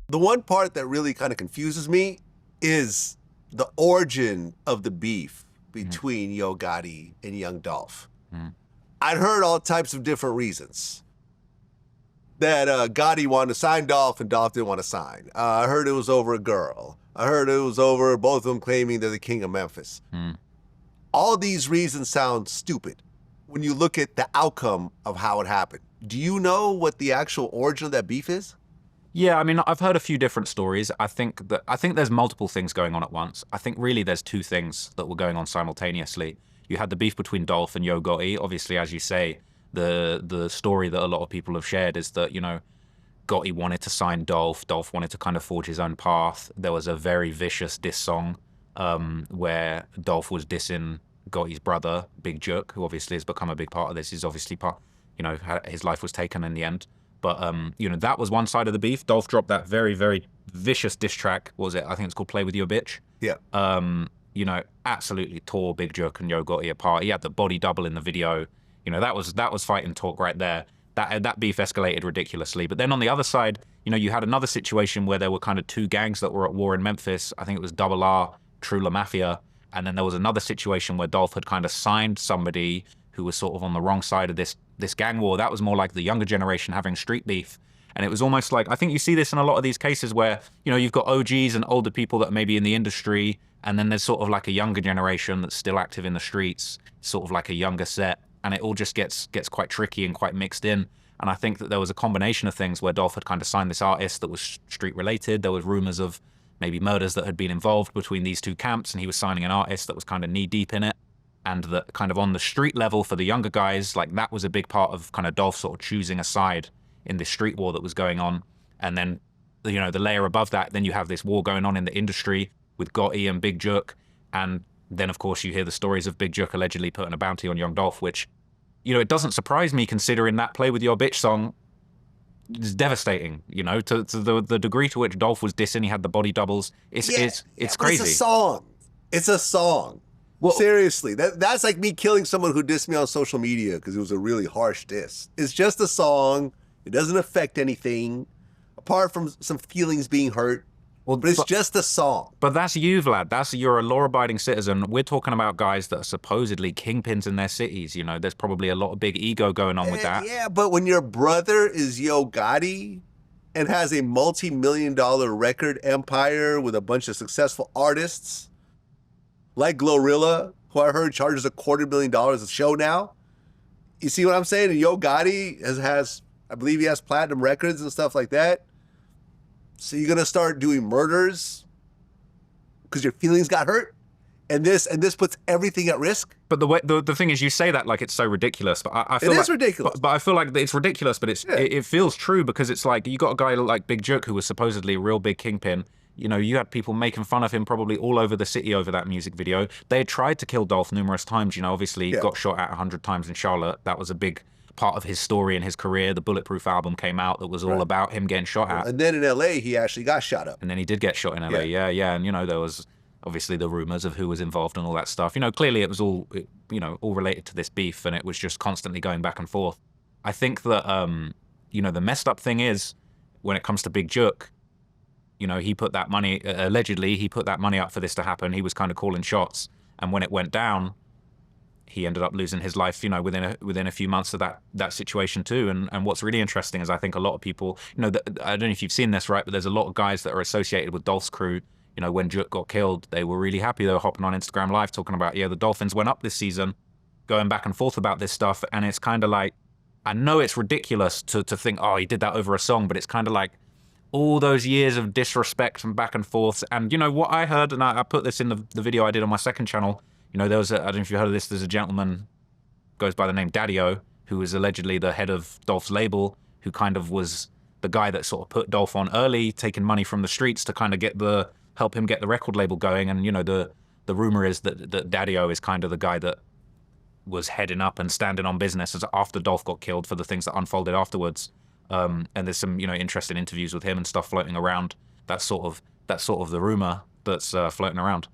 The one part that really kind of confuses me is the origin of the beef between Yo Gotti and Young Dolph. I'd heard all types of different reasons. That Gotti wanted to sign Dolph and Dolph didn't want to sign. I heard it was over a girl. I heard it was over both of them claiming they're the king of Memphis. All these reasons sound stupid when you look at the outcome of how it happened. Do you know what the actual origin of that beef is? Yeah, I mean, I've heard a few different stories. I think there's multiple things going on at once. I think really there's two things that were going on simultaneously. You had the beef between Dolph and Yo Gotti. Obviously, as you say, the story that a lot of people have shared is that, you know, Gotti wanted to sign Dolph. Dolph wanted to kind of forge his own path. There was a very vicious diss song where Dolph was dissing Gotti's brother, Big Jook, who obviously has become a big part of this. He's obviously you know, his life was taken in the end. But, you know, that was one side of the beef. Dolph dropped that very, very vicious diss track. What was it? I think it's called Play With Your Bitch. Yeah. You know, absolutely tore Big Jook and Yo Gotti apart. He had the body double in the video. You know, that was fighting talk right there. That beef escalated ridiculously. But then on the other side, you know, you had another situation where there were kind of two gangs that were at war in Memphis. I think it was Double R, True La Mafia. And then there was another situation where Dolph had kind of signed somebody who was sort of on the wrong side of this gang war. That was more like the younger generation having street beef. And it was almost like, I think you see this in a lot of these cases where, you know, you've got OGs and older people that are maybe in the industry, and then there's sort of like a younger generation that's still active in the streets, sort of like a younger set, and it all just gets quite tricky and quite mixed in. And I think that there was a combination of things where Dolph had kind of signed this artist that was street related. There was rumors of maybe murders that had been involved between these two camps, and he was signing an artist that was kind of knee deep in it. And that kind of on the street level for the younger guys, like that was a big part of kind of Dolph sort of choosing a side in this street war that was going on. And then, you know, the layer above that, then you have this war going on in the industry with Gotti and Big Jook. And then, of course, you hear the stories of Big Jook allegedly putting a bounty on Young Dolph, which, you know, it doesn't surprise me considering that Play With Your Bitch song is devastating, you know, to the degree to which Dolph was dissing. He had the body doubles. It's crazy. It's a song. It's a song. Well, seriously, that's like me killing someone who dissed me on social media because it was a really harsh diss. It's just a song. It doesn't affect anything, apart from some feelings being hurt. Well, but it's just a song. But that's you, Vlad. You're a law-abiding citizen. We're talking about guys that are supposedly kingpins in their cities. You know, there's probably a lot of big ego going on with that. Yeah, but when your brother is Yo Gotti and has a multi-million-dollar record empire with a bunch of successful artists, like Glorilla, who I heard charges $250,000 a show now. You see what I'm saying? And Yo Gotti has, I believe he has platinum records and stuff like that. So you're gonna start doing murders because your feelings got hurt, and this puts everything at risk. But the thing is, you say that like it's so ridiculous, but I feel it like, is ridiculous. But I feel like it's ridiculous, but it feels true because it's like you got a guy like Big Jook who was supposedly a real big kingpin. You know, you had people making fun of him probably all over the city over that music video. They had tried to kill Dolph numerous times, you know, obviously got shot at 100 times in Charlotte. That was a big part of his story and his career. The Bulletproof album came out that was all about him getting shot at. And then in LA, he actually got shot up. And then he did get shot in LA, yeah. And, you know, there was obviously the rumors of who was involved and all that stuff. You know, clearly it was all, you know, all related to this beef, and it was just constantly going back and forth. I think that, you know, the messed up thing is when it comes to Big Jook, you know, he put that money, allegedly, he put that money up for this to happen. He was kind of calling shots. And when it went down, he ended up losing his life, you know, within a few months of that situation too. And what's really interesting is I think a lot of people, you know, I don't know if you've seen this, right, but there's a lot of guys that are associated with Dolph's crew. You know, when Jook got killed, they were really happy. They were hopping on Instagram Live talking about, yeah, the Dolphins went up this season, going back and forth about this stuff. And it's kind of like, I know it's ridiculous to think, oh, he did that over a song, but it's kind of like, all those years of disrespect and back and forth. And, you know, what I heard, and I put this in the video I did on my second channel, you know, there was I don't know if you heard of this, there's a gentleman, goes by the name Daddy-O, who was allegedly the head of Dolph's label, who kind of was the guy that sort of put Dolph on early, taking money from the streets to kind of help him get the record label going. And, you know, the rumor is that Daddy-O is kind of the guy that was heading up and standing on business after Dolph got killed for the things that unfolded afterwards. And there's some, you know, interesting interviews with him and stuff floating around. That's sort of the rumor that's floating around.